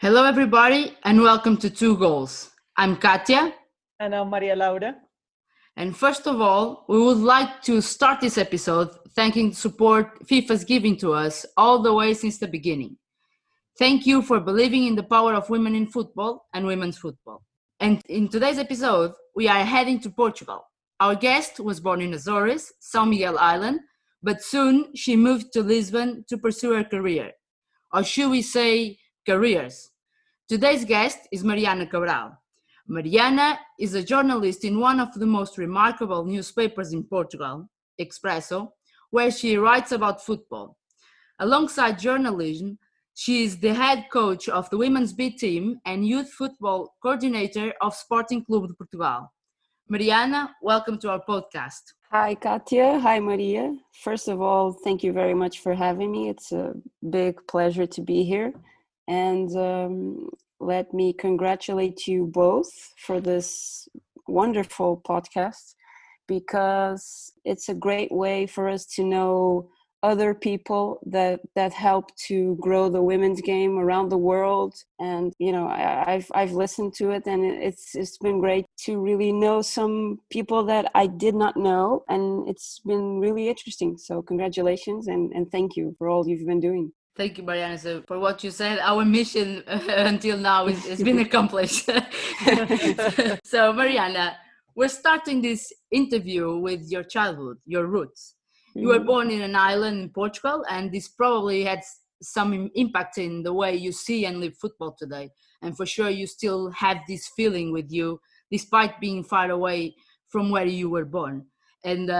Hello, everybody, and welcome to Two Goals. I'm Katia, And I'm Maria Laura. and first of all, we would like to start this episode thanking the support FIFA's giving to us all the way since the beginning. Thank you for believing in the power of women in football and women's football. And in today's episode, we are heading to Portugal. Our guest was born in Azores, São Miguel Island, but soon she moved to Lisbon to pursue her career. Or should we say careers? Today's guest is Mariana Cabral. Mariana is a journalist in one of the most remarkable newspapers in Portugal, Expresso, where she writes about football. Alongside journalism, she is the head coach of the women's B team and youth football coordinator of Sporting Clube de Portugal. Mariana, welcome to our podcast. Hi, Katia. Hi, Maria. First of all, thank you very much for having me. It's a big pleasure to be here. And let me congratulate you both for this wonderful podcast, because it's a great way for us to know other people that help to grow the women's game around the world. And I've listened to it, and it's been great to really know some people that I did not know, and it's been really interesting. So congratulations and thank you for all you've been doing. Thank you, Mariana. So for what you said, our mission until now has been accomplished. So, Mariana, we're starting this interview with your childhood, your roots. You were born in an island in Portugal, and this probably had some impact in the way you see and live football today. And for sure, you still have this feeling with you, despite being far away from where you were born. And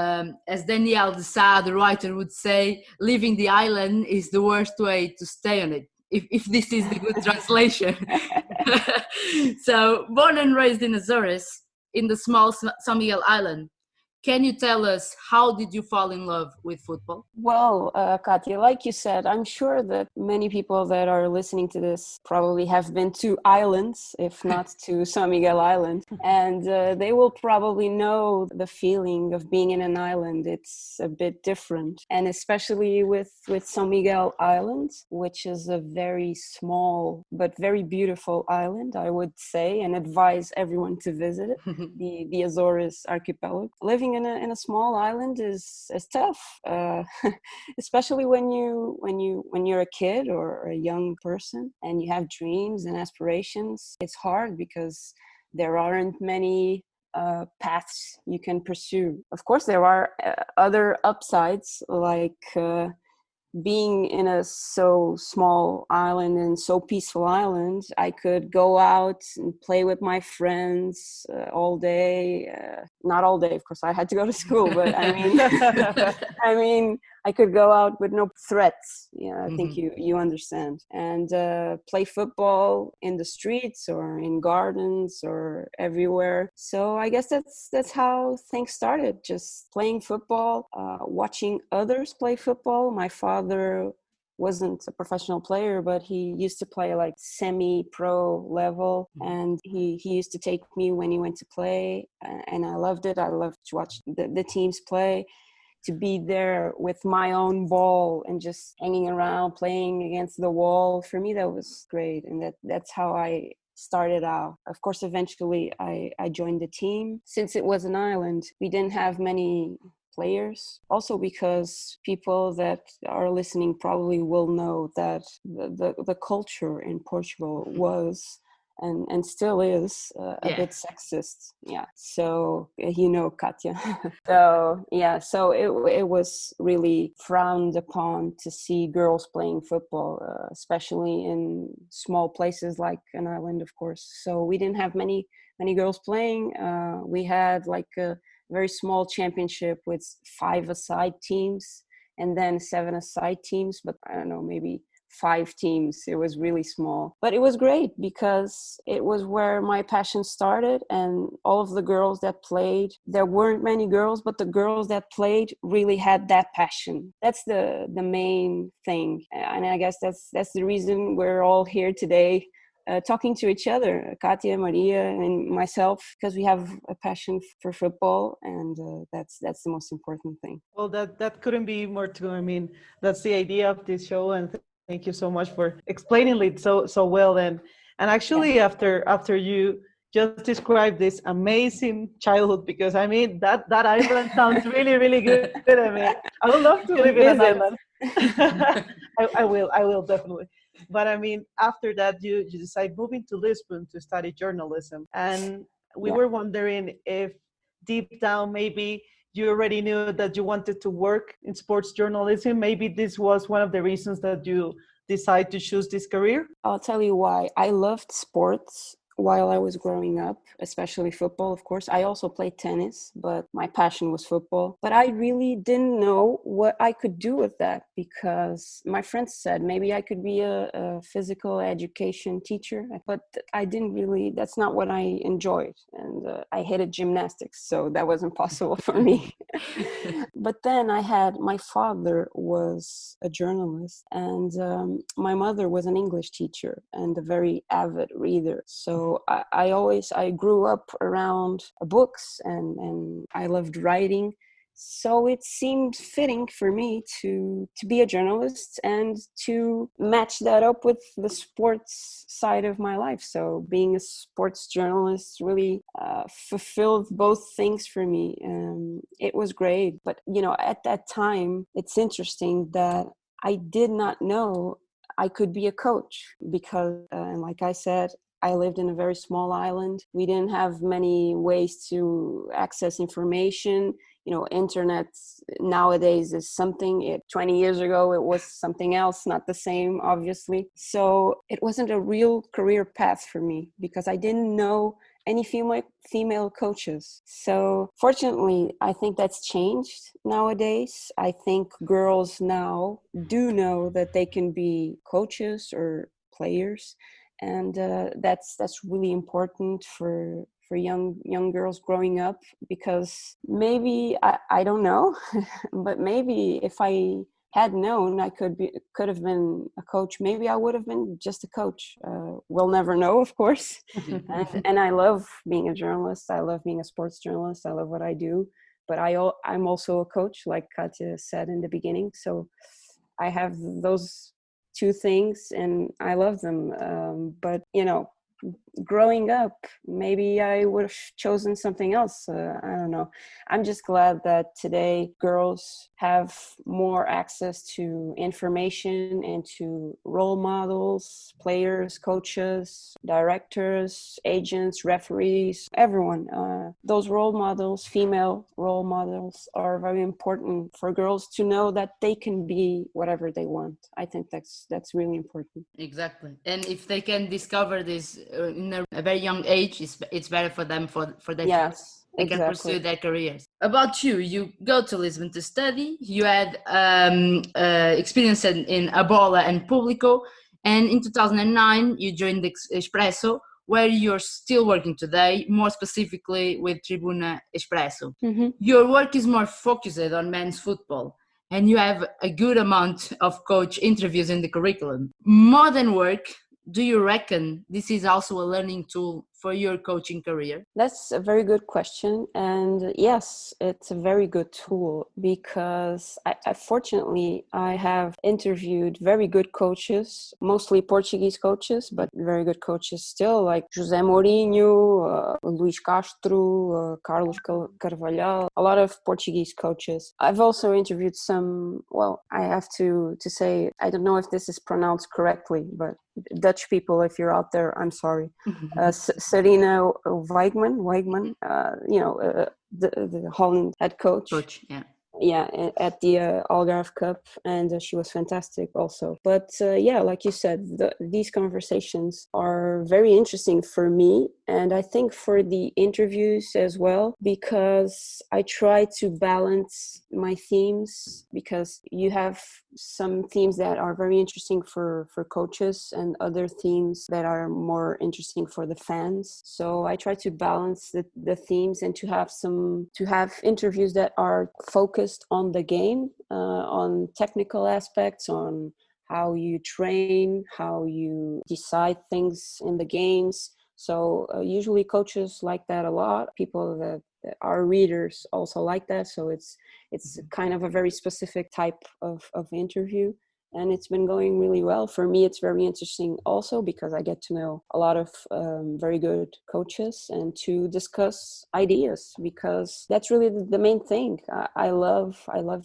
as Daniel de Sá, the writer, would say, leaving the island is the worst way to stay on it, if this is the good translation. So, born and raised in Azores, in the small São Miguel Island, can you tell us, how did you fall in love with football? Well, Katia, like you said, I'm sure that many people that are listening to this probably have been to islands, if not to São Miguel Island. And they will probably know the feeling of being in an island. It's a bit different. And especially with São Miguel Island, which is a very small but very beautiful island, I would say, and advise everyone to visit it, the Azores archipelago. Living in a small island is tough, especially when you're a kid or a young person and you have dreams and aspirations. It's hard because there aren't many paths you can pursue. Of course, there are other upsides, like being in a so small island and so peaceful island. I could go out and play with my friends all day. Not all day, of course, I had to go to school, but I mean, I could go out with no threats. Yeah, I think you understand. And play football in the streets or in gardens or everywhere. So I guess that's how things started. Just playing football, watching others play football. My father wasn't a professional player, but he used to play like semi-pro level, and he used to take me when he went to play, and I loved it. I loved to watch the teams play, to be there with my own ball and just hanging around playing against the wall. For me, that was great, and that's how I started out. Of course, eventually I joined the team. Since it was an island, we didn't have many players. Also because people that are listening probably will know that the culture in Portugal was and still is a bit sexist. Yeah. So, Katia. So it was really frowned upon to see girls playing football, especially in small places like an island, of course. So we didn't have many girls playing. We had like a very small championship with 5-a-side teams and then 7-a-side teams, but I don't know, maybe 5 teams. It was really small, but it was great because it was where my passion started. And all of the girls that played, there weren't many girls, but the girls that played really had that passion. That's the main thing, and I guess that's the reason we're all here today, talking to each other, Katia, Maria, and myself, because we have a passion for football, and that's the most important thing. Well, that couldn't be more true. I mean, that's the idea of this show, and Thank you so much for explaining it so well. And Yeah. actually, after you just described this amazing childhood, because I mean that island sounds really good. I mean, I would love to You live in should an island. visit. I will definitely. But I mean, after that, you decide moving to Lisbon to study journalism, and we Yeah. were wondering if deep down maybe you already knew that you wanted to work in sports journalism. Maybe this was one of the reasons that you decide to choose this career. I'll tell you why. I loved sports while I was growing up, especially football, of course. I also played tennis, but my passion was football. But I really didn't know what I could do with that because my friends said maybe I could be a physical education teacher, but I didn't really, that's not what I enjoyed. And I hated gymnastics, so that wasn't possible for me. But then I had, my father was a journalist and my mother was an English teacher and a very avid reader. So I grew up around books and I loved writing. So it seemed fitting for me to be a journalist and to match that up with the sports side of my life. So being a sports journalist really fulfilled both things for me. It was great. But, you know, at that time, it's interesting that I did not know I could be a coach because, like I said, I lived in a very small island. We didn't have many ways to access information. You know, internet nowadays is something. 20 years ago, it was something else, not the same, obviously. So it wasn't a real career path for me because I didn't know any female coaches. So fortunately, I think that's changed nowadays. I think girls now do know that they can be coaches or players, and that's really important for young girls growing up because maybe I don't know, but maybe if I had known I could have been a coach, maybe I would have been just a coach. We'll never know, of course. And I love being a journalist. I love being a sports journalist. I love what I do. But I'm also a coach, like Katja said in the beginning. So I have those two things, and I love them. But you know, growing up, maybe I would have chosen something else. I don't know. I'm just glad that today girls have more access to information and to role models, players, coaches, directors, agents, referees, everyone. Those role models, female role models, are very important for girls to know that they can be whatever they want. I think that's really important. Exactly. And if they can discover this in a very young age, it's better for them for their future. Yes, They can exactly. pursue their careers. About you, you go to Lisbon to study. You had experience in Abola and Publico, and in 2009 you joined the Expresso, where you're still working today, more specifically with Tribuna Expresso. Mm-hmm. Your work is more focused on men's football, and you have a good amount of coach interviews in the curriculum. More than work, do you reckon this is also a learning tool for your coaching career? That's a very good question. And yes, it's a very good tool because fortunately, I have interviewed very good coaches, mostly Portuguese coaches, but very good coaches still, like José Mourinho, Luís Castro, Carlos Carvalhal, a lot of Portuguese coaches. I've also interviewed some, well, I have to say, I don't know if this is pronounced correctly, but Dutch people, if you're out there, I'm sorry. Serena Weigman, the Holland head coach. Yeah. Yeah, at the Algarve Cup, and she was fantastic also. But yeah, like you said, these conversations are very interesting for me, and I think for the interviews as well, because I try to balance my themes, because you have some themes that are very interesting for coaches and other themes that are more interesting for the fans. So I try to balance the themes and to have interviews that are focused on the game, on technical aspects, on how you train, how you decide things in the games. So usually coaches like that a lot. People that our readers also like that. So it's kind of a very specific type of interview. and it's been going really well. For me, it's very interesting also because I get to know a lot of very good coaches and to discuss ideas, because that's really the main thing. I love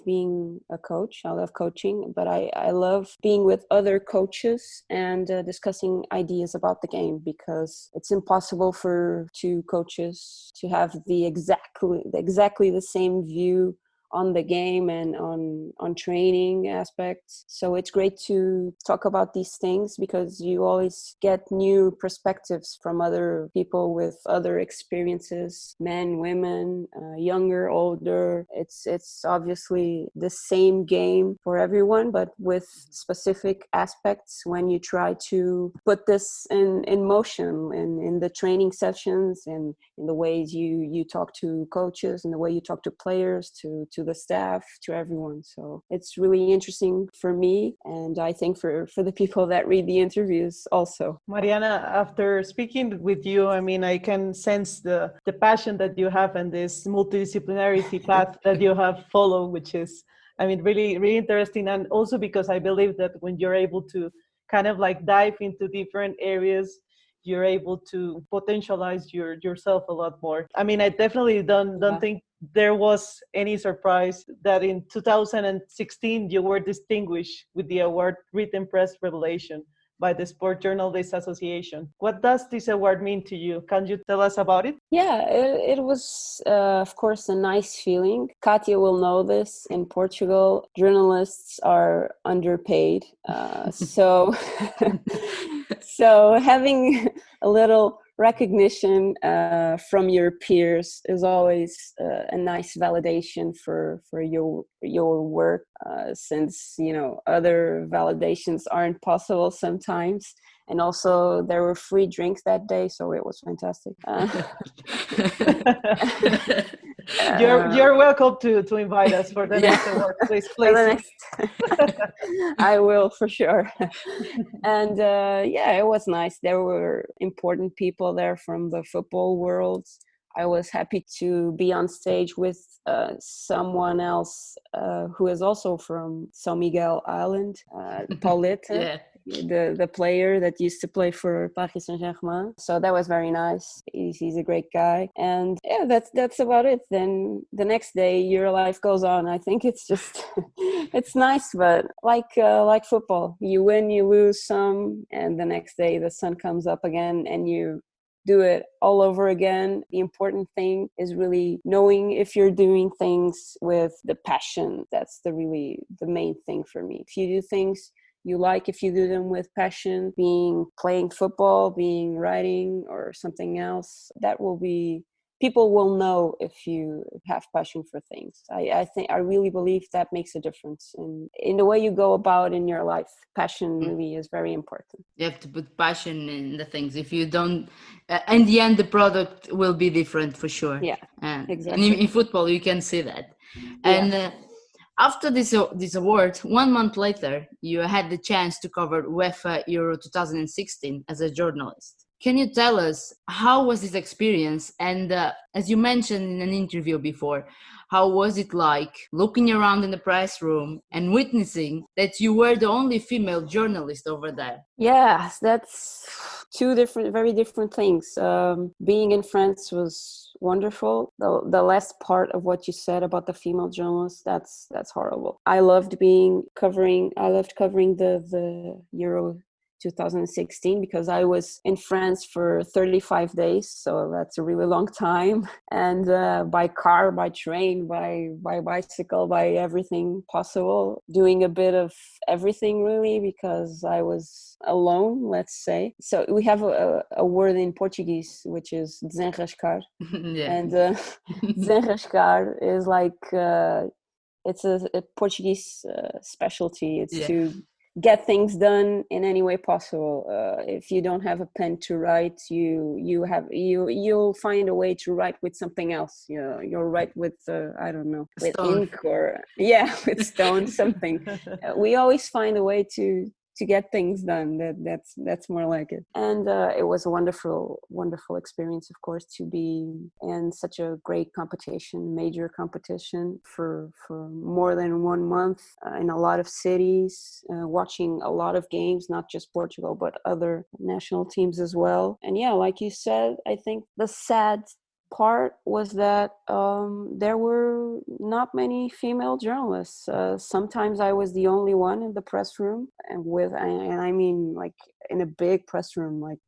being a coach. I love coaching, but I love being with other coaches and discussing ideas about the game, because it's impossible for two coaches to have the exactly the same view on the game and on training aspects. So it's great to talk about these things because you always get new perspectives from other people with other experiences, men, women, younger, older. It's obviously the same game for everyone, but with specific aspects when you try to put this in motion in the training sessions and in the ways you talk to coaches and the way you talk to players, to the staff, to everyone. So it's really interesting for me, and I think for the people that read the interviews also. Mariana, after speaking with you, I mean, I can sense the passion that you have and this multidisciplinarity path that you have followed, which is, I mean, really, really interesting. And also because I believe that when you're able to kind of like dive into different areas, you're able to potentialize yourself a lot more. I mean, I definitely don't think there was any surprise that in 2016 you were distinguished with the award Written Press Revelation by the Sport Journalists Association. What does this award mean to you? Can you tell us about it? Yeah, it was, of course, a nice feeling. Katia will know this. In Portugal, journalists are underpaid. So having a little recognition from your peers is always a nice validation for your work, since other validations aren't possible sometimes. And also there were free drinks that day, so it was fantastic. You're welcome to invite us for the next award, please. For the next, I will for sure. And it was nice. There were important people there from the football world. I was happy to be on stage with someone else who is also from São Miguel Island, Paulette. Yeah. The player that used to play for Paris Saint-Germain. So that was very nice. He's a great guy. And yeah, that's about it. Then the next day your life goes on. I think it's just it's nice, but like football. You win, you lose some, and the next day the sun comes up again and you do it all over again. The important thing is really knowing if you're doing things with the passion. That's the main thing for me. If you do things you like, if you do them with passion, playing football, writing or something else, people will know if you have passion for things. I really believe that makes a difference in the way you go about in your life. Passion really is very important. You have to put passion in the things. If you don't, in the end, the product will be different for sure. Yeah, exactly. And in football, you can see that. Yeah. And after this award, 1 month later, you had the chance to cover UEFA Euro 2016 as a journalist. Can you tell us how was this experience? And as you mentioned in an interview before, how was it like looking around in the press room and witnessing that you were the only female journalist over there? Yeah, that's two very different things. Being in France was wonderful. The last part of what you said about the female journalists, that's horrible. I loved covering the Euro 2016 because I was in France for 35 days, so that's a really long time, and by car, by train, by bicycle, by everything possible, doing a bit of everything really, because I was alone, let's say. So we have a word in Portuguese which is desenrascar. Yeah. And desenrascar is like it's a Portuguese specialty. It's to get things done in any way possible. If you don't have a pen to write, you'll find a way to write with something else. You'll write with I don't know, with stone. ink or with stone, something. We always find a way to to get things done. That's more like it. And it was a wonderful experience, of course, to be in such a great competition, major competition for more than 1 month in a lot of cities, watching a lot of games, not just Portugal, but other national teams as well. And yeah, like you said, I think the sad part was that there were not many female journalists. Sometimes I was the only one in the press room, and I mean like in a big press room, like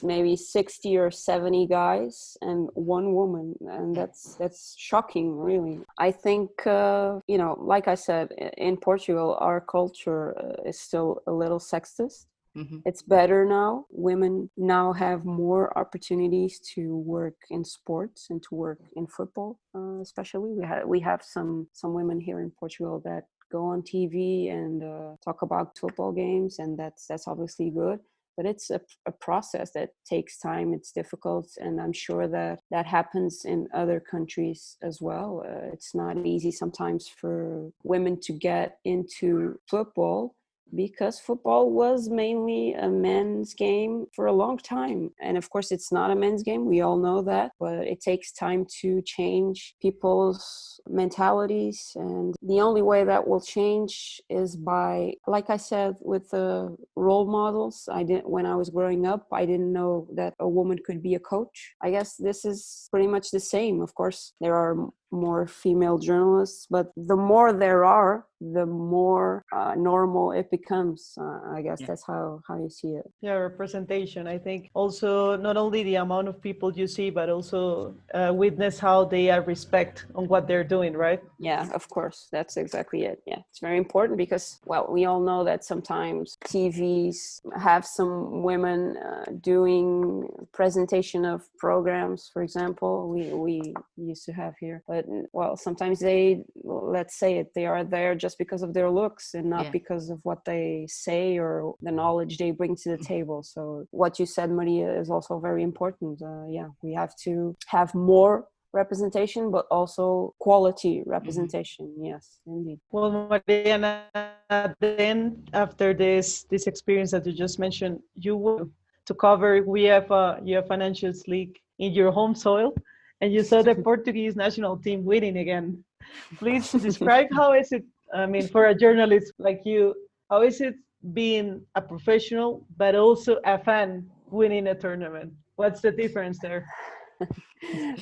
maybe 60 or 70 guys and one woman, and that's shocking, really. I think like I said, in Portugal our culture is still a little sexist. Mm-hmm. It's better now. Women now have more opportunities to work in sports and to work in football, especially. We have some women here in Portugal that go on TV and talk about football games, and that's obviously good. But it's a process that takes time. It's difficult, and I'm sure that happens in other countries as well. It's not easy sometimes for women to get into football, because football was mainly a men's game for a long time. And of course, it's not a men's game. We all know that. But it takes time to change people's mentalities. And the only way that will change is by, like I said, with the role models. When I was growing up, I didn't know that a woman could be a coach. I guess this is pretty much the same. Of course, there are more female journalists, but the more there are, the more normal it becomes. I guess that's how you see it. Yeah, representation. I think also not only the amount of people you see, but also witness how they are respect on what they're doing, right? Yeah, of course. That's exactly it. Yeah, it's very important because, well, we all know that sometimes TVs have some women doing presentation of programs, for example, we used to have here. But, well, sometimes let's say it, they are there just because of their looks and not because of what they say or the knowledge they bring to the table. So what you said, Maria, is also very important. We have to have more representation, but also quality representation. Mm-hmm. Yes, indeed. Well, Mariana, then after this experience that you just mentioned, you were to cover UEFA Financials League in your home soil, and you saw the Portuguese national team winning again. Please describe how is it, I mean, for a journalist like you, how is it being a professional, but also a fan winning a tournament? What's the difference there?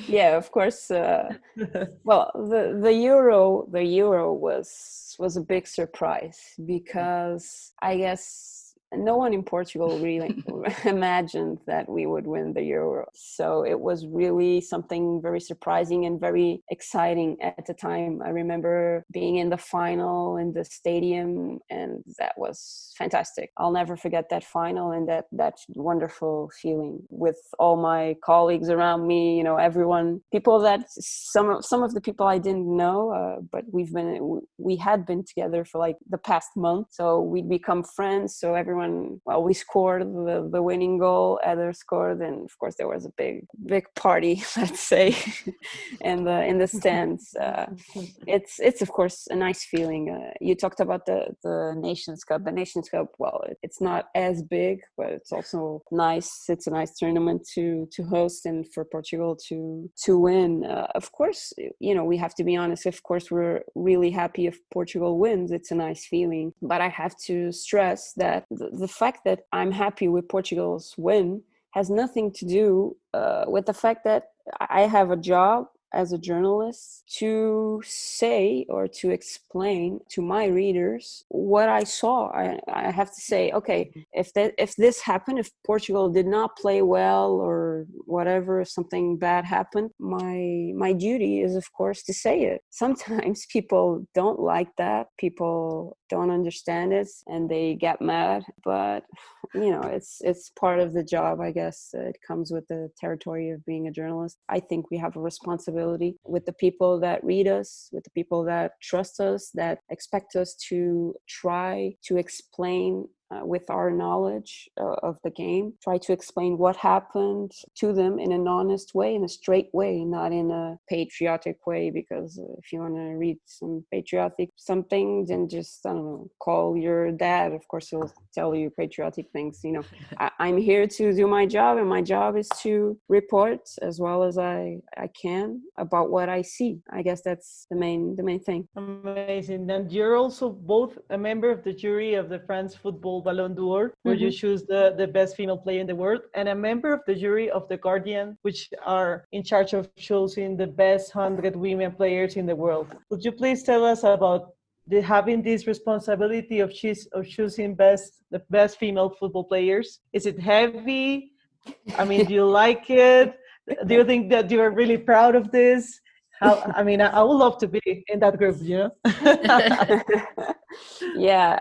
Yeah, of course. Well, the Euro was a big surprise, because I guess no one in Portugal really imagined that we would win the Euro. So it was really something very surprising and very exciting at the time. I remember being in the final in the stadium, and that was fantastic. I'll never forget that final and that wonderful feeling with all my colleagues around me, everyone, people that some of the people I didn't know, but we had been together for like the past month. So we'd become friends. So everyone, well, we scored the winning goal, others scored, and of course there was a big party, let's say, in the stands. It's of course a nice feeling. You talked about the Nations Cup. The Nations Cup, well, it's not as big, but it's also nice. It's a nice tournament to host and for Portugal to win. Of course, we have to be honest. Of course, we're really happy if Portugal wins. It's a nice feeling. But I have to stress that the fact that I'm happy with Portugal's win has nothing to do with the fact that I have a job as a journalist to say or to explain to my readers what I saw. I have to say, okay, if this happened, if Portugal did not play well or whatever, if something bad happened, my duty is, of course, to say it. Sometimes people don't like that. People don't understand it and they get mad, but it's part of the job, I guess. It comes with the territory of being a journalist. I think we have a responsibility with the people that read us, with the people that trust us, that expect us to try to explain with our knowledge of the game, try to explain what happened to them in an honest way, in a straight way, not in a patriotic way, because if you want to read some patriotic something, then just, I don't know, call your dad. Of course, he'll tell you patriotic things. I'm here to do my job, and my job is to report as well as I can about what I see. I guess that's the main thing. Amazing. And you're also both a member of the jury of the France Football Ballon d'Or, where you choose the best female player in the world, and a member of the jury of the Guardian, which are in charge of choosing the best 100 women players in the world. Could you please tell us about having this responsibility of choosing the best female football players? Is it heavy? I mean, do you like it? Do you think that you are really proud of this? I would love to be in that group, Yeah,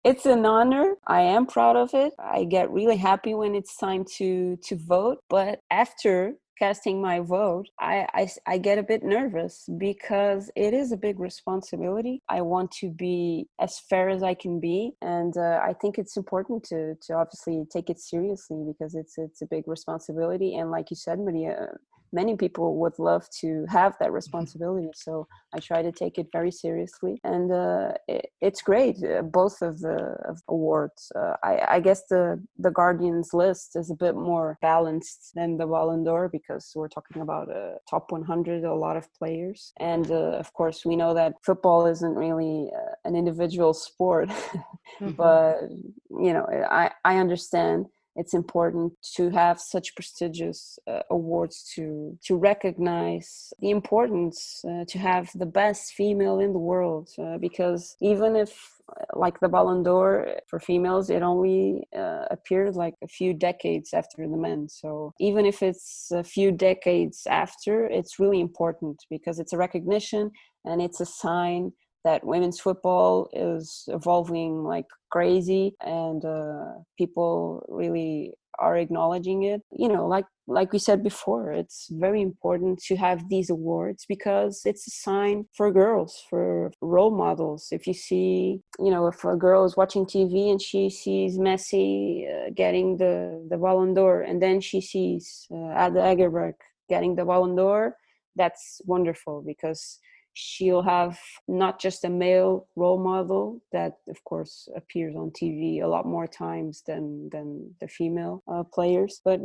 it's an honor. I am proud of it. I get really happy when it's time to vote. But after casting my vote, I get a bit nervous because it is a big responsibility. I want to be as fair as I can be, and I think it's important to obviously take it seriously, because it's a big responsibility. And like you said, Maria, many people would love to have that responsibility, so I try to take it very seriously, and it's great. Both of the awards. I guess the Guardian's list is a bit more balanced than the Ballon d'Or, because we're talking about a top 100, a lot of players, and of course we know that football isn't really an individual sport, but I understand. It's important to have such prestigious awards to recognize the importance to have the best female in the world, because even if, like the Ballon d'Or for females, it only appeared like a few decades after the men. So even if it's a few decades after, it's really important, because it's a recognition and it's a sign that women's football is evolving like crazy, and people really are acknowledging it. Like we said before, it's very important to have these awards, because it's a sign for girls, for role models. If you see, if a girl is watching TV and she sees Messi getting the Ballon d'Or, and then she sees Ada Egerberg getting the Ballon d'Or, that's wonderful, because she'll have not just a male role model that, of course, appears on TV a lot more times than the female players, but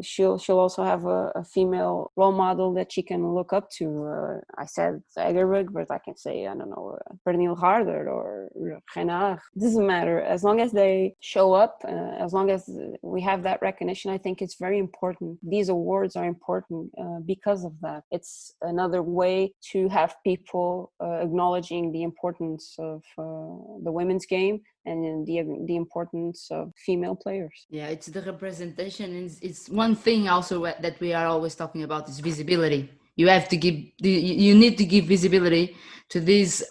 she'll also have a female role model that she can look up to. I said Egerberg, but I can say, I don't know, Pernille Harder or Renard. It doesn't matter, as long as they show up, as long as we have that recognition. I think it's very important. These awards are important because of that. It's another way to have people acknowledging the importance of the women's game and the importance of female players. Yeah, it's the representation. It's one thing also that we are always talking about is visibility. You have to you need to give visibility to these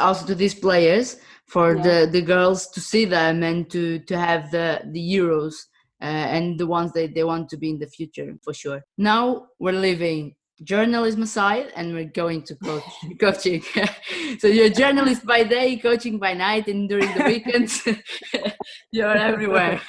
players, for the girls to see them and to have the Euros and the ones that they want to be in the future, for sure. Now we're leaving journalism aside and we're going to coaching. So you're a journalist by day, coaching by night, and during the weekends you're everywhere.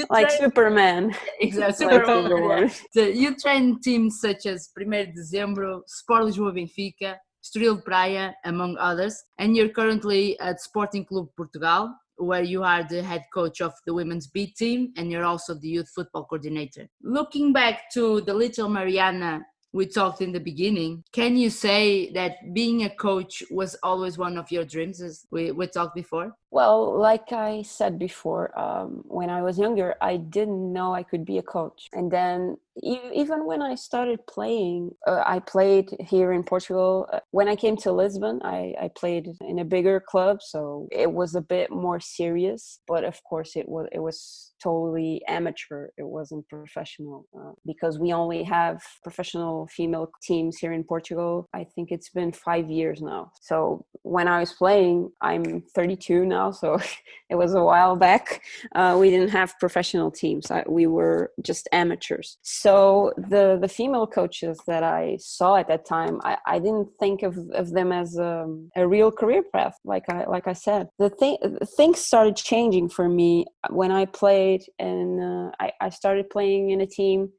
Like Superman. Exactly. Like Superman, yeah. So you train teams such as 1 de Dezembro, Sport Lisboa Benfica, Estoril Praia, among others, and you're currently at Sporting Clube Portugal, where you are the head coach of the women's B team, and you're also the youth football coordinator. Looking back to the little Mariana we talked in the beginning, can you say that being a coach was always one of your dreams, as we talked before? Well, like I said before, when I was younger, I didn't know I could be a coach. And then even when I started playing, I played here in Portugal. When I came to Lisbon, I played in a bigger club, so it was a bit more serious. But of course, it was totally amateur. It wasn't professional, because we only have professional female teams here in Portugal. I think it's been 5 years now. So when I was playing, I'm 32 now. now, so it was a while back. We didn't have professional teams. We were just amateurs. So the female coaches that I saw at that time, I didn't think of them as a real career path. Like I said, things started changing for me when I played, and I started playing in a team.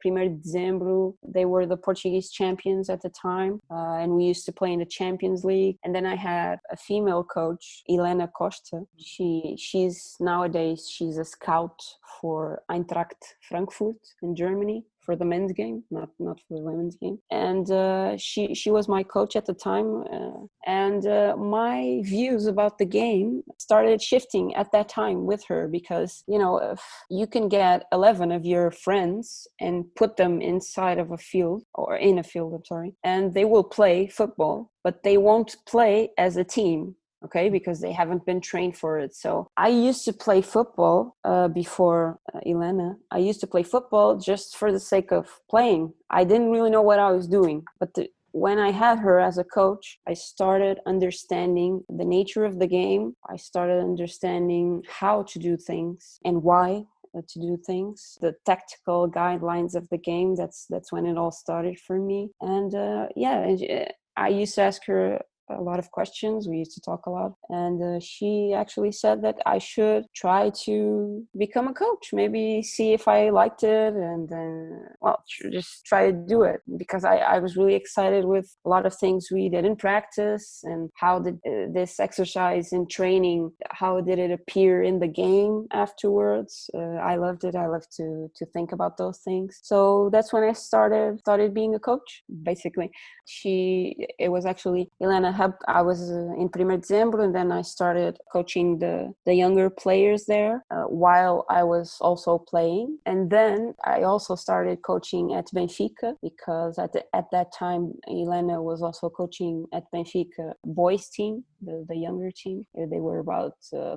1º de Dezembro, they were the Portuguese champions at the time, and we used to play in the Champions League. And then I had a female coach, Helena Costa. She's nowadays a scout for Eintracht Frankfurt in Germany for the men's game, not for the women's game. And she was my coach at the time, and my views about the game started shifting at that time with her, because if you can get 11 of your friends and put them inside of a field, or in a field, I'm sorry, and they will play football, but they won't play as a team. Okay, because they haven't been trained for it. So I used to play football before Elena. I used to play football just for the sake of playing. I didn't really know what I was doing. But when I had her as a coach, I started understanding the nature of the game. I started understanding how to do things and why to do things, the tactical guidelines of the game. That's when it all started for me. And I used to ask her a lot of questions. We used to talk a lot, and she actually said that I should try to become a coach, maybe see if I liked it, and then just try to do it, because I was really excited with a lot of things we did in practice, and how did this exercise in training, how did it appear in the game afterwards. I loved it. I love to think about those things. So that's when I started being a coach, basically. It was actually Helena. I was in 1º de Dezembro, and then I started coaching the younger players there while I was also playing. And then I also started coaching at Benfica, because at that time Helena was also coaching at Benfica boys team, the younger team. They were about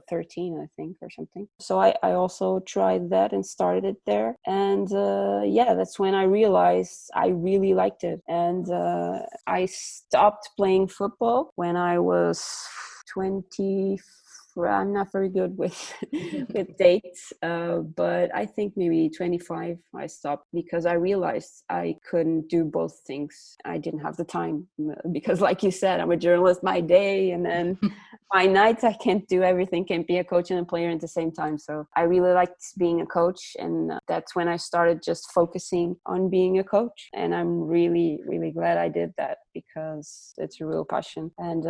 13, I think, or something. So I also tried that and started it there. And that's when I realized I really liked it. And I stopped playing football when I was 20. I'm not very good with dates, but I think maybe 25 I stopped, because I realized I couldn't do both things. I didn't have the time, because like you said, I'm a journalist my day, and then my nights. I can't do everything, can't be a coach and a player at the same time. So I really liked being a coach, and that's when I started just focusing on being a coach. And I'm really, really glad I did that, because it's a real passion. And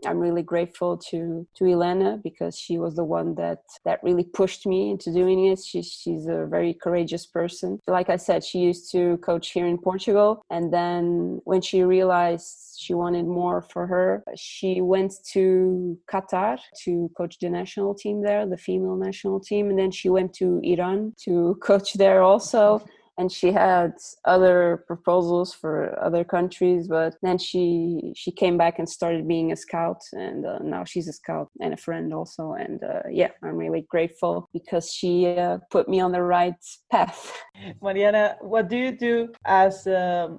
I'm really grateful to Helena, because she was the one that really pushed me into doing it. She's a very courageous person. Like I said, she used to coach here in Portugal, and then when she realized she wanted more for her, she went to Qatar to coach the national team there, the female national team, and then she went to Iran to coach there also. And she had other proposals for other countries, but then she came back and started being a scout, and now she's a scout and a friend also. And I'm really grateful, because she put me on the right path. Mariana, what do you do as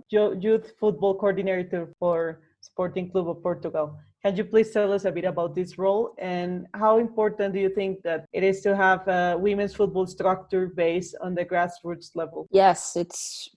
youth football coordinator for Sporting Club of Portugal? Can you please tell us a bit about this role, and how important do you think that it is to have a women's football structure based on the grassroots level? Yes, it's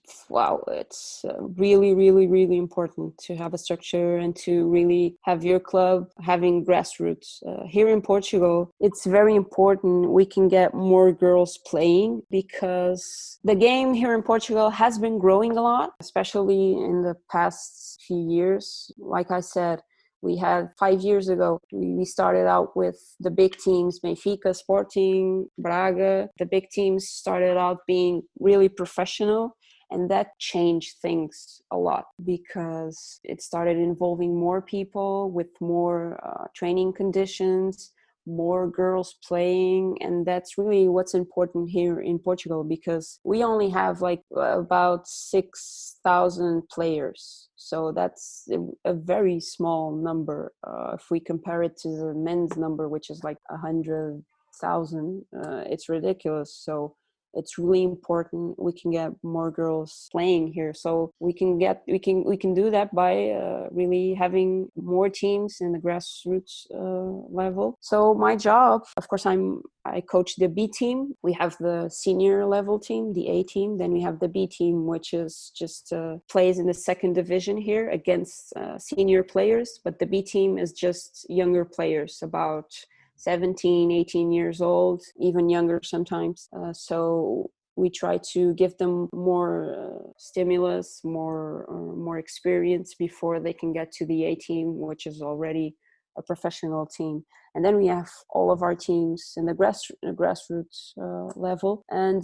really, really, really important to have a structure and to really have your club having grassroots. Here in Portugal, it's very important we can get more girls playing, because the game here in Portugal has been growing a lot, especially in the past few years. Like I said, we had 5 years ago, we started out with the big teams, Benfica, Sporting, Braga. The big teams started out being really professional, and that changed things a lot, because it started involving more people with more training conditions, more girls playing. And that's really what's important here in Portugal, because we only have like about 6,000 players. So that's a very small number if we compare it to the men's number, which is like 100,000. It's ridiculous. So it's really important we can get more girls playing here. So we can do that by really having more teams in the grassroots level. So my job, of course, I coach the B team. We have the senior level team, the A team. Then we have the B team, which is just plays in the second division here against senior players. But the B team is just younger players, about 17, 18 years old, even younger sometimes. So we try to give them more stimulus, more experience before they can get to the A team, which is already a professional team. And then we have all of our teams in the grassroots level. And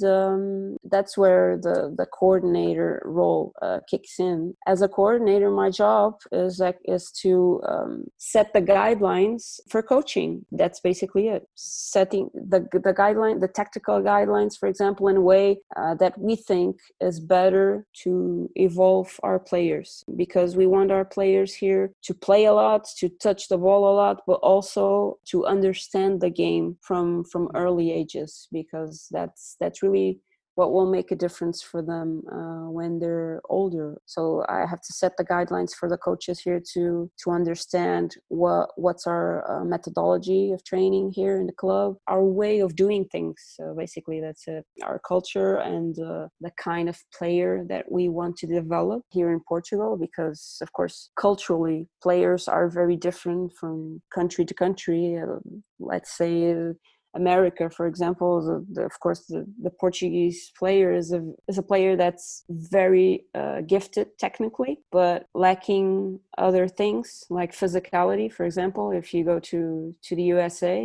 that's where the coordinator role kicks in. As a coordinator, my job is to set the guidelines for coaching. That's basically it. Setting the guideline, the tactical guidelines, for example, in a way that we think is better to evolve our players. Because we want our players here to play a lot, to touch the ball a lot, but also to understand the game from early ages, because that's really what will make a difference for them when they're older. So I have to set the guidelines for the coaches here to understand what's our methodology of training here in the club, our way of doing things. So basically, that's it. Our culture and the kind of player that we want to develop here in Portugal, because of course, culturally, players are very different from country to country. Let's say America, for example, of course, the Portuguese player is a player that's very gifted technically, but lacking other things like physicality. For example, if you go to the USA,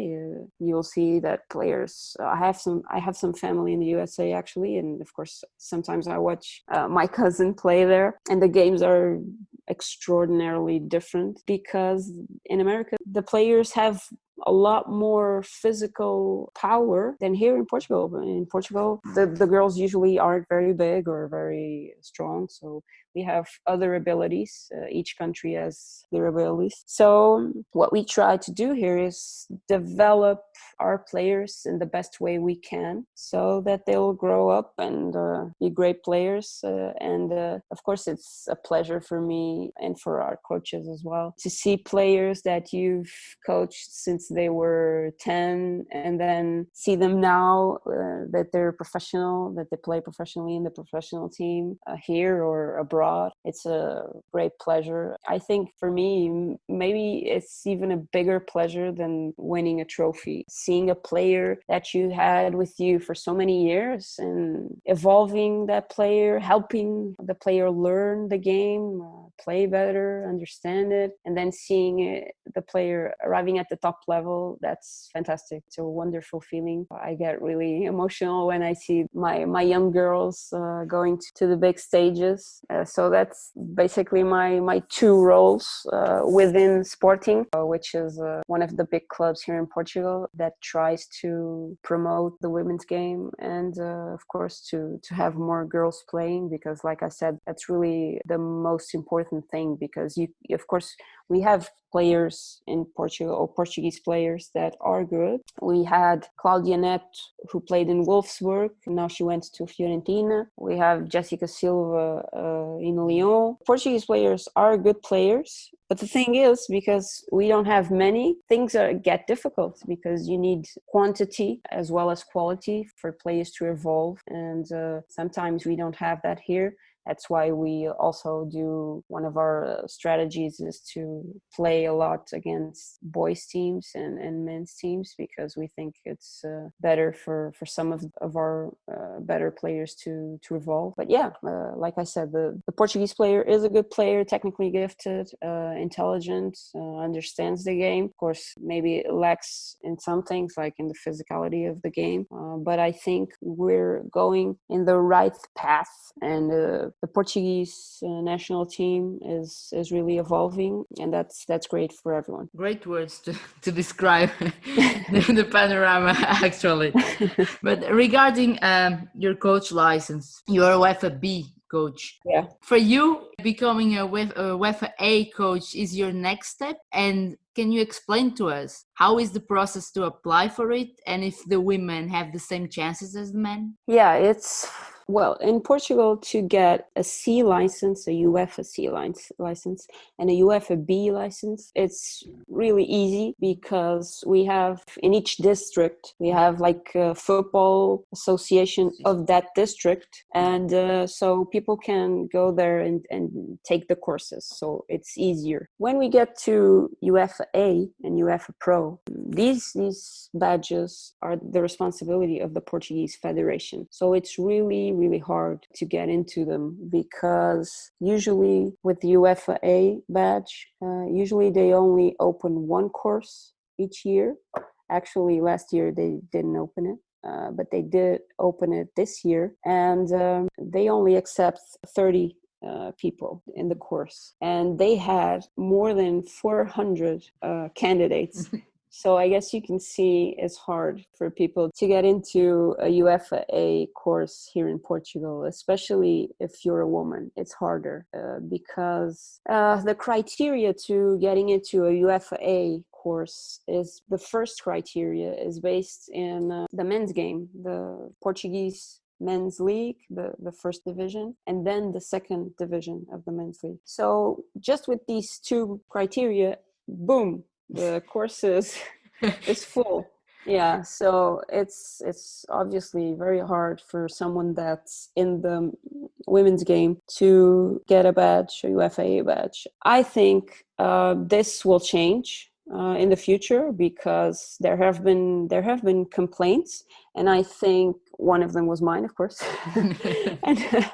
you'll see that players. I have some family in the USA actually, and of course, sometimes I watch my cousin play there, and the games are extraordinarily different because in America the players have a lot more physical power than here in Portugal. In Portugal, the girls usually aren't very big or very strong, so we have other abilities. Each country has their abilities. So what we try to do here is develop our players in the best way we can so that they'll grow up and be great players. And of course, it's a pleasure for me and for our coaches as well to see players that you've coached since they were 10 and then see them now that they're professional, that they play professionally in the professional team here or abroad. It's a great pleasure. I think for me, maybe it's even a bigger pleasure than winning a trophy. Seeing a player that you had with you for so many years and evolving that player, helping the player learn the game, play better, understand it, and then seeing the player arriving at the top level, that's fantastic. It's a wonderful feeling. I get really emotional when I see my young girls going to the big stages. So that's basically my two roles within Sporting, which is one of the big clubs here in Portugal that tries to promote the women's game and of course to have more girls playing, because like I said, that's really the most important thing, because of course we have players in Portugal, or Portuguese players that are good. We had Claudia Neto, who played in Wolfsburg. Now she went to Fiorentina. We have Jessica Silva in Lyon. Portuguese players are good players. But the thing is, because we don't have many, things get difficult because you need quantity as well as quality for players to evolve. And sometimes we don't have that here. That's why we also do, one of our strategies is to play a lot against boys teams and men's teams, because we think it's better for some of our better players to evolve. But yeah, like I said, the Portuguese player is a good player, technically gifted, intelligent, understands the game. Of course, maybe it lacks in some things, like in the physicality of the game. But I think we're going in the right path, and the Portuguese national team is really evolving, and that's great for everyone. Great words to describe the panorama, actually. But regarding your coach license, you are UEFA B coach. Yeah. For you, becoming a UEFA A coach is your next step. And can you explain to us how is the process to apply for it, and if the women have the same chances as the men? Yeah, well, in Portugal, to get a C license, a UEFA C license, and a UEFA B license, it's really easy because we have in each district, we have like a football association of that district. And so people can go there and take the courses. So it's easier. When we get to UEFA A and UEFA Pro, these badges are the responsibility of the Portuguese Federation. So it's really, really hard to get into them because usually with the UEFA A badge, usually they only open one course each year. Actually, last year they didn't open it. But they did open it this year, and they only accept 30 people in the course, and they had more than 400 candidates. So I guess you can see it's hard for people to get into a UEFA A course here in Portugal, especially if you're a woman. It's harder because the criteria to getting into a UEFA A course is the first criteria is based in the men's game, the Portuguese men's league, the first division, and then the second division of the men's league. So just with these two criteria, boom, the course is full. Yeah, so it's obviously very hard for someone that's in the women's game to get a badge, a UEFA badge. I think this will change in the future because there have been complaints, and I think one of them was mine, of course. And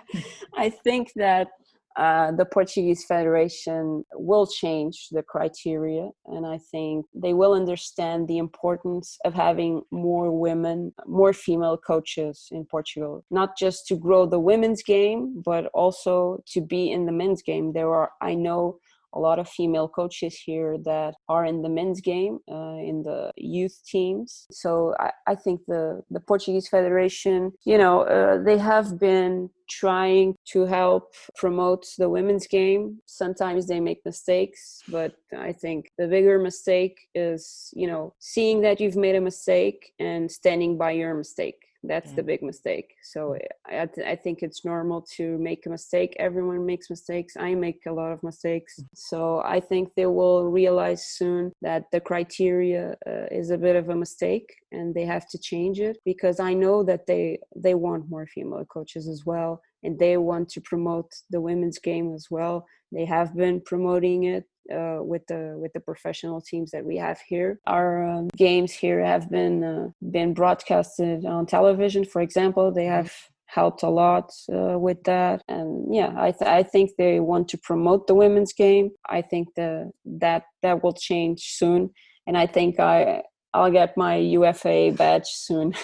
I think that the Portuguese Federation will change the criteria, and I think they will understand the importance of having more women, more female coaches in Portugal, not just to grow the women's game, but also to be in the men's game. I know a lot of female coaches here that are in the men's game, in the youth teams. So I think the Portuguese Federation, they have been trying to help promote the women's game. Sometimes they make mistakes, but I think the bigger mistake is, seeing that you've made a mistake and standing by your mistake. That's the big mistake. So I think it's normal to make a mistake. Everyone makes mistakes. I make a lot of mistakes. So I think they will realize soon that the criteria is a bit of a mistake and they have to change it, because I know that they want more female coaches as well, and they want to promote the women's game as well. They have been promoting it with the professional teams that we have here. Our games here have been broadcasted on television, for example. They have helped a lot with that, and I think they want to promote the women's game. I think that will change soon, and I think I'll get my UEFA badge soon.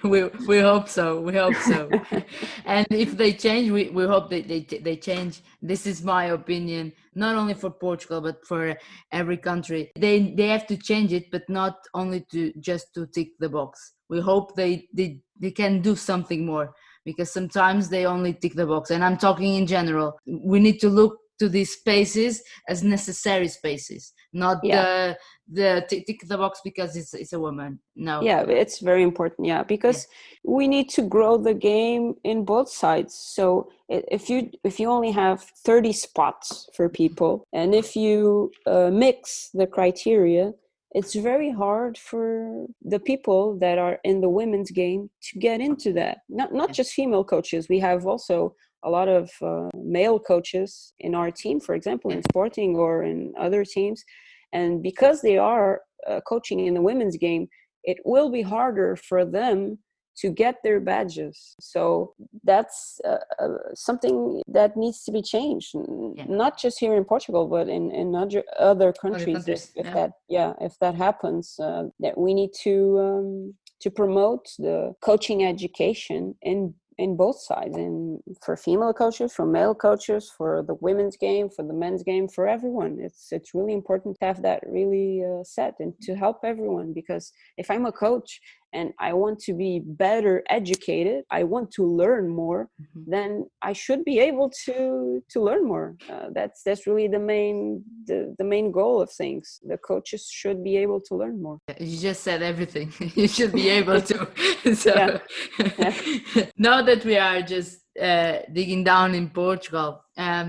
we hope so. We hope so. And if they change, we hope that they change. This is my opinion, not only for Portugal, but for every country. They have to change it, but not only to tick the box. We hope they can do something more, because sometimes they only tick the box. And I'm talking in general. We need to look to these spaces as necessary spaces, not the tick the box because it's a woman. No. Yeah, it's very important. Yeah, because we need to grow the game in both sides. So if you only have 30 spots for people, and if you mix the criteria, it's very hard for the people that are in the women's game to get into that. Not just female coaches. We have also a lot of male coaches in our team, for example, in Sporting or in other teams. And because they are coaching in the women's game, it will be harder for them to get their badges. So that's something that needs to be changed, not just here in Portugal, but in other countries. If that happens, that we need to promote the coaching education in both sides, and for female coaches, for male coaches, for the women's game, for the men's game, for everyone. It's really important to have that really set and to help everyone, because if I'm a coach and I want to be better educated, I want to learn more, Mhm. then I should be able to learn more. That's really the main goal of things. The coaches should be able to learn more. You just said everything. You should be able to. Yeah. So Yeah. now that we are just digging down in Portugal,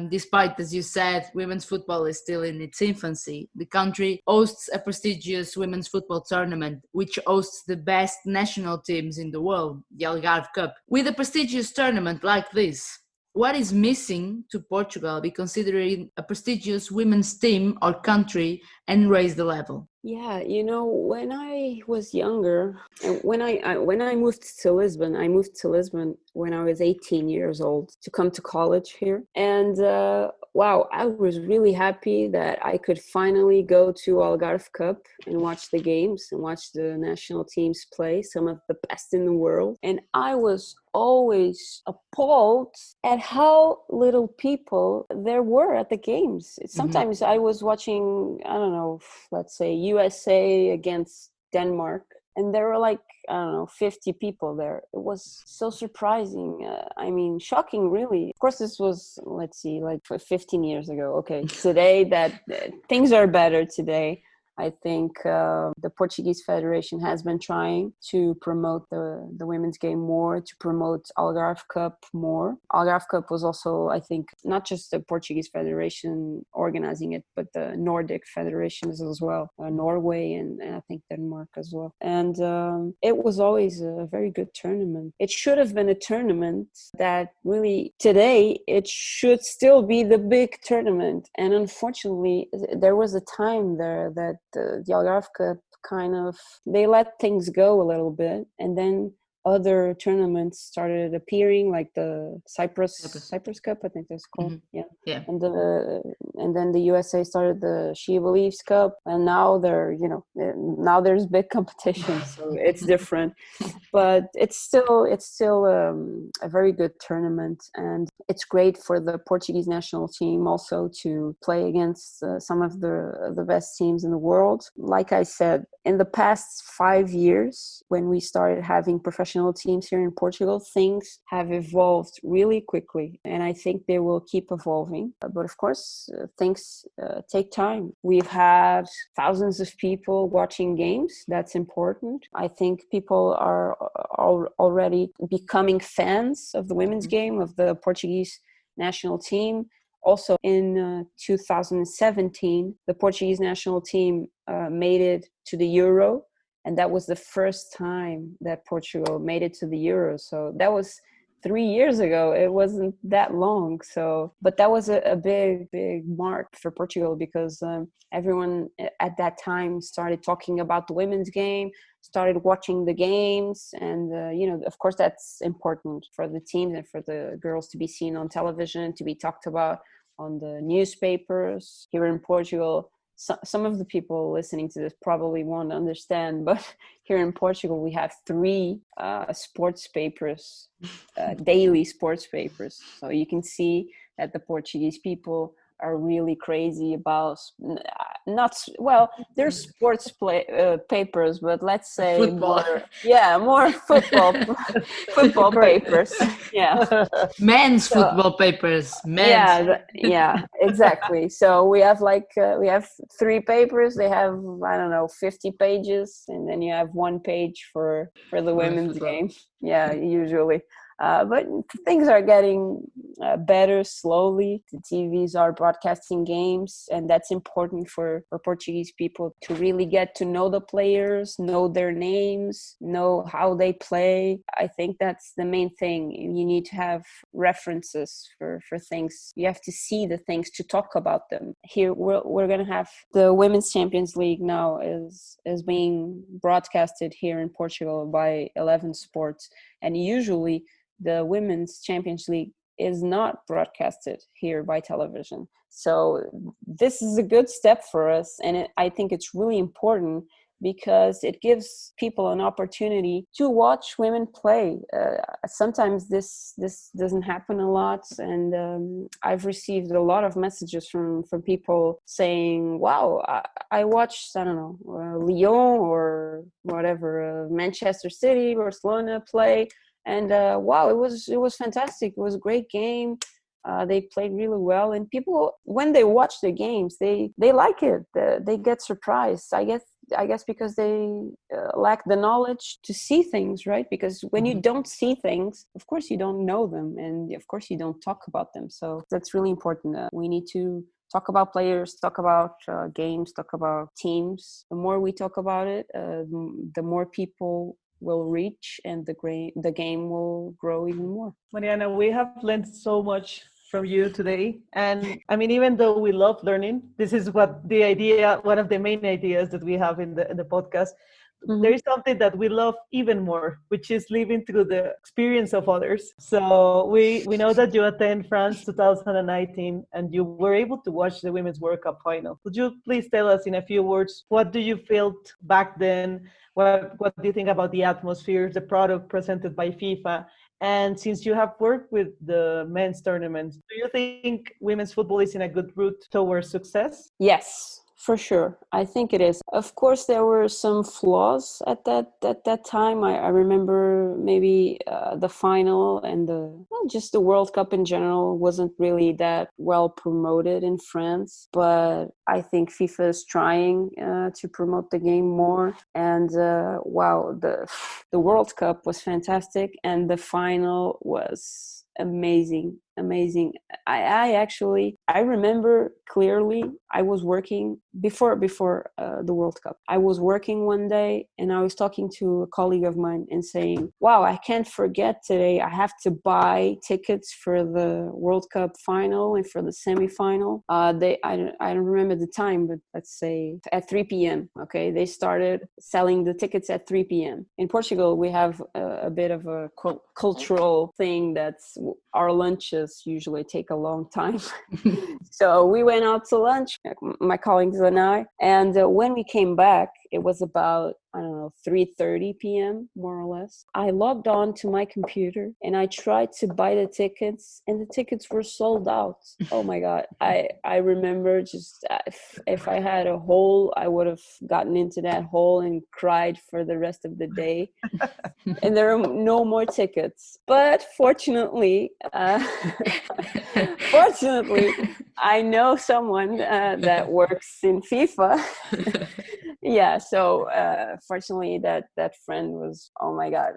despite, as you said, women's football is still in its infancy, the country hosts a prestigious women's football tournament, which hosts the best national teams in the world, the Algarve Cup. With a prestigious tournament like this, what is missing to Portugal be considering a prestigious women's team or country and raise the level? Yeah, when I was younger, and when I moved to Lisbon, I moved to Lisbon when I was 18 years old to come to college here. And wow, I was really happy that I could finally go to Algarve Cup and watch the games and watch the national teams play, some of the best in the world. And I was always appalled at how little people there were at the games. Sometimes I was watching, I don't know, let's say USA against Denmark, and there were like, I don't know, 50 people there. It was so surprising. I mean, shocking, really. Of course, this was, let's see, like 15 years ago. Okay, today things are better today. I think the Portuguese Federation has been trying to promote the women's game more, to promote Algarve Cup more. Algarve Cup was also, I think, not just the Portuguese Federation organizing it, but the Nordic federations as well, Norway and I think Denmark as well. And it was always a very good tournament. It should have been a tournament that really, today, it should still be the big tournament. And unfortunately, there was a time there that the Algarve Cup kind of, they let things go a little bit, and then other tournaments started appearing, like the Cyprus Cup, I think that's called. Mm-hmm. Yeah. And then the USA started the She Believes Cup, and now now there's big competition, so it's different. But it's still a very good tournament, and it's great for the Portuguese national team also to play against some of the best teams in the world. Like I said, in the past 5 years, when we started having professional teams here in Portugal, things have evolved really quickly, and I think they will keep evolving. But of course, things take time. We've had thousands of people watching games. That's important. I think people are already becoming fans of the women's game, of the Portuguese national team. Also in 2017, the Portuguese national team made it to the Euro, and that was the first time that Portugal made it to the Euro. So that was 3 years ago. It wasn't that long. So, but that was a big mark for Portugal, because everyone at that time started talking about the women's game, started watching the games, and of course that's important for the teams and for the girls to be seen on television, to be talked about on the newspapers. Here in Portugal, some of the people listening to this probably won't understand, but here in Portugal we have 3 sports papers, daily sports papers. So you can see that the Portuguese people are really crazy about there's sports papers, but let's say Football. more football papers. Yeah. Men's football papers. Men's. Yeah, exactly. So we have we have 3 papers. They have, I don't know, 50 pages, and then you have 1 page for the women's game. Yeah, usually. But things are getting better slowly. The TVs are broadcasting games, and that's important for Portuguese people to really get to know the players, know their names, know how they play. I think that's the main thing. You need to have references for things. You have to see the things to talk about them. Here we're going to have the Women's Champions League now is being broadcasted here in Portugal by 11 Sports, and usually the Women's Champions League is not broadcasted here by television. So this is a good step for us, and I think it's really important because it gives people an opportunity to watch women play. Sometimes this doesn't happen a lot, and I've received a lot of messages from people saying, wow, I watched, I don't know, Lyon or whatever, Manchester City, Barcelona play, and wow, it was fantastic. It was a great game. They played really well, and people, when they watch the games, they like it. They get surprised. I guess because they lack the knowledge to see things, right? Because when you don't see things, of course you don't know them, and of course you don't talk about them. So that's really important. We need to talk about players, talk about games, talk about teams. The more we talk about it, the more people will reach, and the game will grow even more. Mariana, we have learned so much from you today. And I mean, even though we love learning, this is what the idea, one of the main ideas that we have in the podcast. There is something that we love even more, which is living through the experience of others. So we know that you attend France 2019 and you were able to watch the Women's World Cup final. Could you please tell us in a few words, what do you felt back then? What do you think about the atmosphere, the product presented by FIFA? And since you have worked with the men's tournaments, do you think women's football is in a good route towards success? Yes, for sure. I think it is. Of course, there were some flaws at that time. I remember maybe the final and just the World Cup in general wasn't really that well promoted in France. But I think FIFA is trying to promote the game more. And wow, the World Cup was fantastic, and the final was amazing. I remember clearly, I was working before the World Cup. I was working one day and I was talking to a colleague of mine and saying, wow, I can't forget today. I have to buy tickets for the World Cup final and for the semi-final. I don't remember the time, but let's say at 3 p.m. Okay, they started selling the tickets at 3 p.m. In Portugal, we have a bit of a cultural thing that's our lunches usually take a long time. So we went out to lunch, my colleagues and I, and when we came back, it was about, I don't know, 3:30 p.m. more or less. I logged on to my computer and I tried to buy the tickets, and the tickets were sold out. Oh my God. I remember just if I had a hole, I would have gotten into that hole and cried for the rest of the day. And there are no more tickets. But fortunately, I know someone that works in FIFA. Yeah, so fortunately that friend was, oh my God,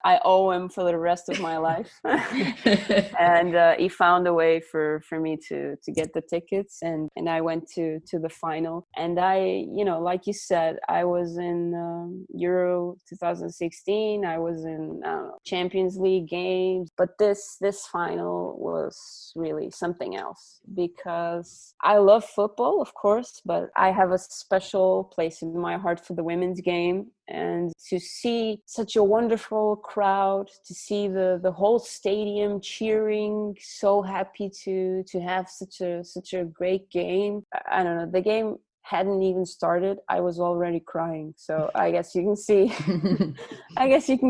I owe him for the rest of my life. And he found a way for me to get the tickets, and I went to the final. And I, like you said, I was in Euro 2016, I was in Champions League games, but this final was really something else, because I love football, of course, but I have a special place in my heart for the women's game. And to see such a wonderful crowd, to see the whole stadium cheering, so happy to have such a great game. I don't know, the game hadn't even started, I was already crying. So I guess you can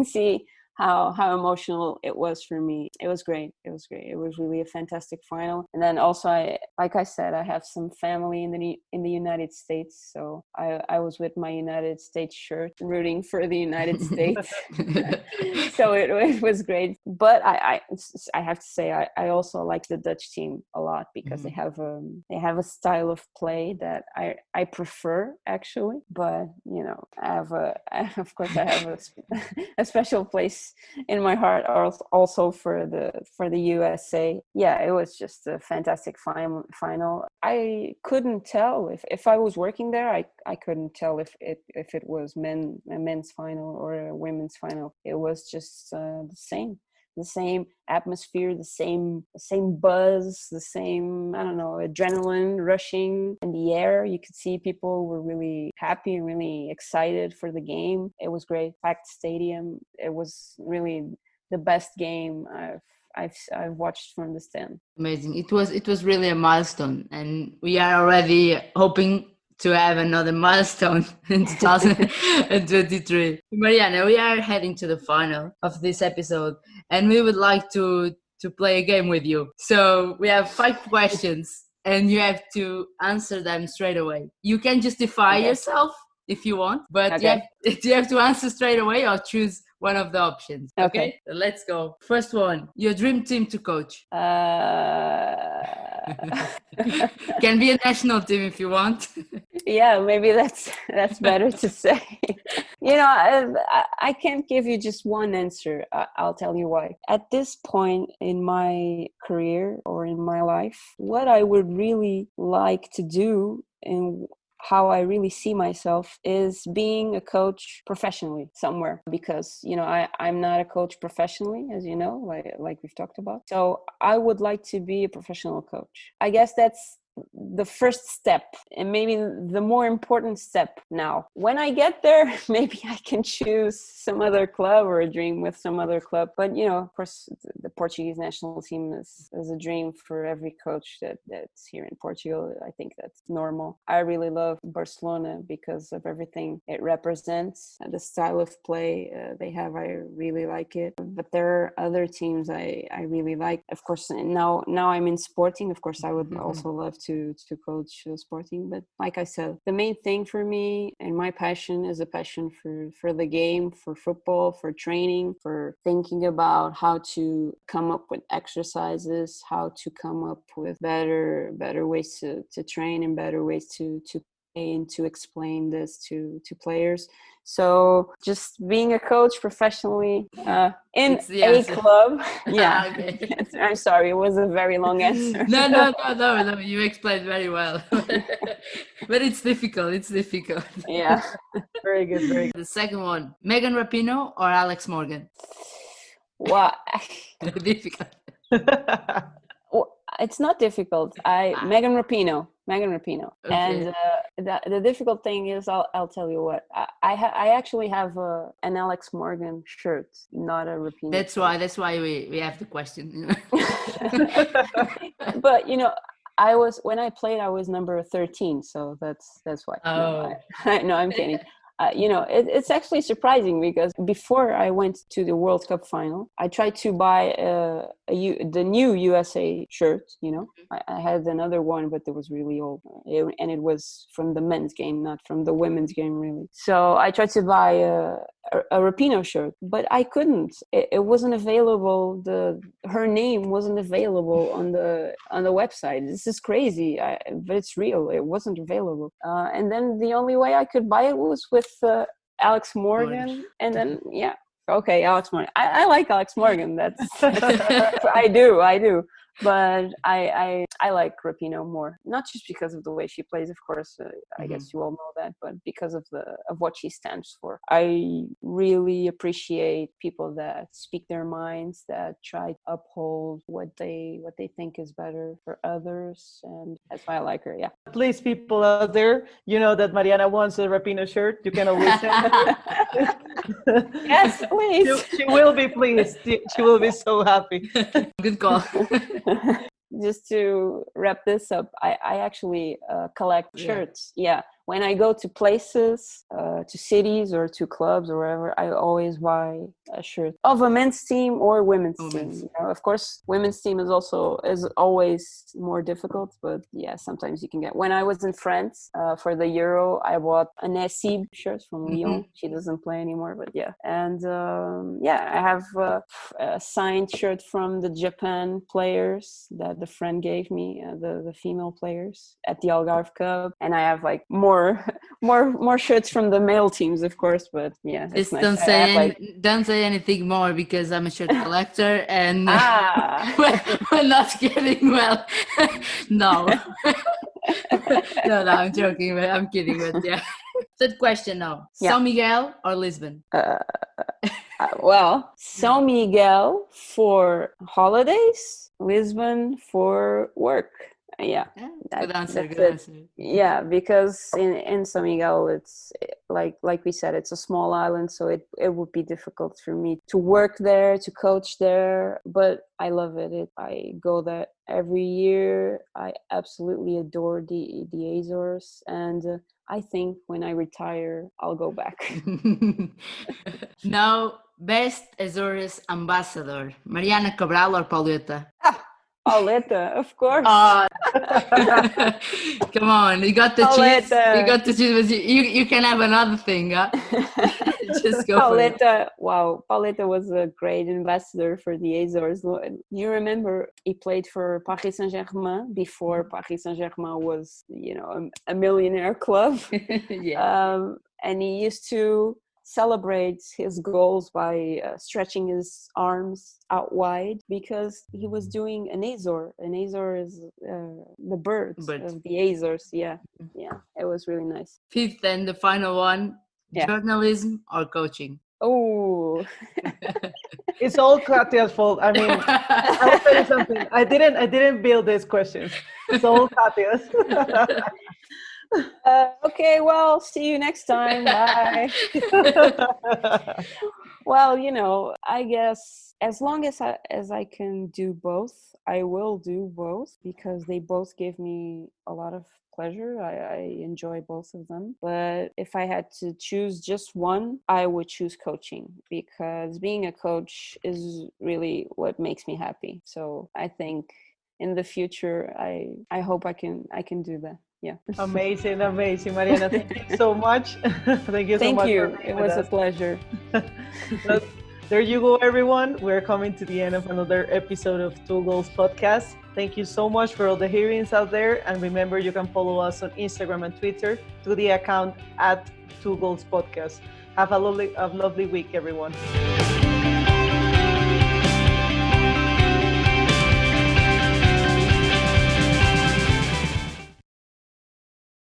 see how emotional it was for me. It was great. It was really a fantastic final. And then also, like I said, I have some family in the United States, so I was with my United States shirt, rooting for the United States. So it was great. But I have to say, I also like the Dutch team a lot, because they have a style of play that I prefer, actually. But I have a special place in my heart also for the USA. Yeah, it was just a fantastic final. I couldn't tell if I was working there. I couldn't tell if it was a men's final or a women's final. It was just the same atmosphere, the same buzz, the same, I don't know, adrenaline rushing in the air. You could see people were really happy and really excited for the game. It was great. Packed stadium. It was really the best game I've watched from the stand. Amazing. It was really a milestone, and we are already hoping to have another milestone in 2023. Mariana, we are heading to the final of this episode, and we would like to play a game with you. So we have 5 questions, and you have to answer them straight away. You can justify yourself if you want, but you have to answer straight away or choose one of the options. Okay? So let's go. First one, your dream team to coach. Can be a national team if you want. Yeah, maybe that's better to say. I can't give you just one answer. I'll tell you why. At this point in my career or in my life, what I would really like to do and how I really see myself is being a coach professionally somewhere, because I'm not a coach professionally, as you know, like we've talked about. So I would like to be a professional coach. I guess that's the first step, and maybe the more important step. Now when I get there, maybe I can choose some other club or a dream with some other club, but of course the Portuguese national team is a dream for every coach that's here in Portugal. I think that's normal. I really love Barcelona because of everything it represents, the style of play they have. I really like it, but there are other teams I really like. Of course, now I'm in Sporting. Of course I would also love to coach Sporting, but like I said, the main thing for me and my passion is a passion for the game, for football, for training, for thinking about how to come up with exercises, how to come up with better ways to train and better ways to play and to explain this to players. So just being a coach professionally in a club. Yeah. Okay. I'm sorry, it was a very long answer. No, you explained very well. But it's difficult. Yeah. Very good. The second one, Megan Rapinoe or Alex Morgan? Well, Difficult. it's not difficult. Megan Rapinoe. Okay. And the difficult thing is, I'll tell you what. I actually have an Alex Morgan shirt, not a Rapinoe. That's why we have the question. But when I played, I was number 13, so that's why. Oh. No, I'm kidding. It's actually surprising because before I went to the World Cup final, I tried to buy the new USA shirt. I had another one, but it was really old, and it was from the men's game, not from the women's game, really. So I tried to buy a Rapinoe shirt, but I couldn't. It wasn't available. Her name wasn't available on the website. This is crazy, but it's real. It wasn't available, and then the only way I could buy it was with Alex Morgan, and then Alex Morgan. I like Alex Morgan. That's I do. But I like Rapinoe more, not just because of the way she plays, of course. I guess you all know that, but because of what she stands for. I really appreciate people that speak their minds, that try to uphold what they think is better for others, and that's why I like her. Yeah. Please, people out there, you know that Mariana wants a Rapinoe shirt. You can always send it. Yes, please. She will be pleased. She will be so happy. Good call. Just to wrap this up, I actually collect shirts. Yeah. When I go to places, to cities or to clubs or wherever, I always buy a shirt of a men's team or women's team. Of course, women's team is always more difficult, but yeah, sometimes you can get. When I was in France for the Euro, I bought an Essib shirt from Lyon. She doesn't play anymore, but yeah. And I have a signed shirt from the Japan players that the friend gave me, the female players at the Algarve Cup, and I have like more shirts from the male teams, of course, but yeah, Just nice. don't say anything more because I'm a shirt collector and we're not getting well. No. No, I'm joking, but I'm kidding, but yeah. Third question now. Yeah. São Miguel or Lisbon? Well, São Miguel for holidays, Lisbon for work. Yeah, Good answer. that's Good it. answer. Yeah, because in San Miguel, it's like we said, it's a small island, so it would be difficult for me to work there, to coach there. But I love it. I go there every year. I absolutely adore the Azores, and I think when I retire, I'll go back. Now, best Azores ambassador, Mariana Cabral or Pauleta? Pauleta, of course. Come on, you got to choose. Pauleta. You got to choose. But you can have another thing. Huh? Just go for it. Pauleta, wow, Pauleta was a great ambassador for the Azores. You remember he played for Paris Saint-Germain before Paris Saint-Germain was, a millionaire club. Yeah. And he used to celebrate his goals by stretching his arms out wide because he was doing an Azor. An Azor is the birds of the Azores. Yeah, it was really nice. Fifth and the final one, Yeah. journalism or coaching? Oh, It's all Katia's fault. I mean, I'll tell you something. I didn't build these questions. It's all Katia's. okay, well, see you next time. Bye. Well, I guess as long as I can do both, I will do both because they both give me a lot of pleasure. I enjoy both of them. But if I had to choose just one, I would choose coaching because being a coach is really what makes me happy. So I think in the future, I hope I can do that. Yeah. Amazing, Mariana. Thank you so much. Thank you so much. Thank you. It was a pleasure. So, there you go, everyone. We're coming to the end of another episode of Two Goals Podcast. Thank you so much for all the hearings out there. And remember, you can follow us on Instagram and Twitter to the account @Two Goals Podcast. Have a lovely week, everyone.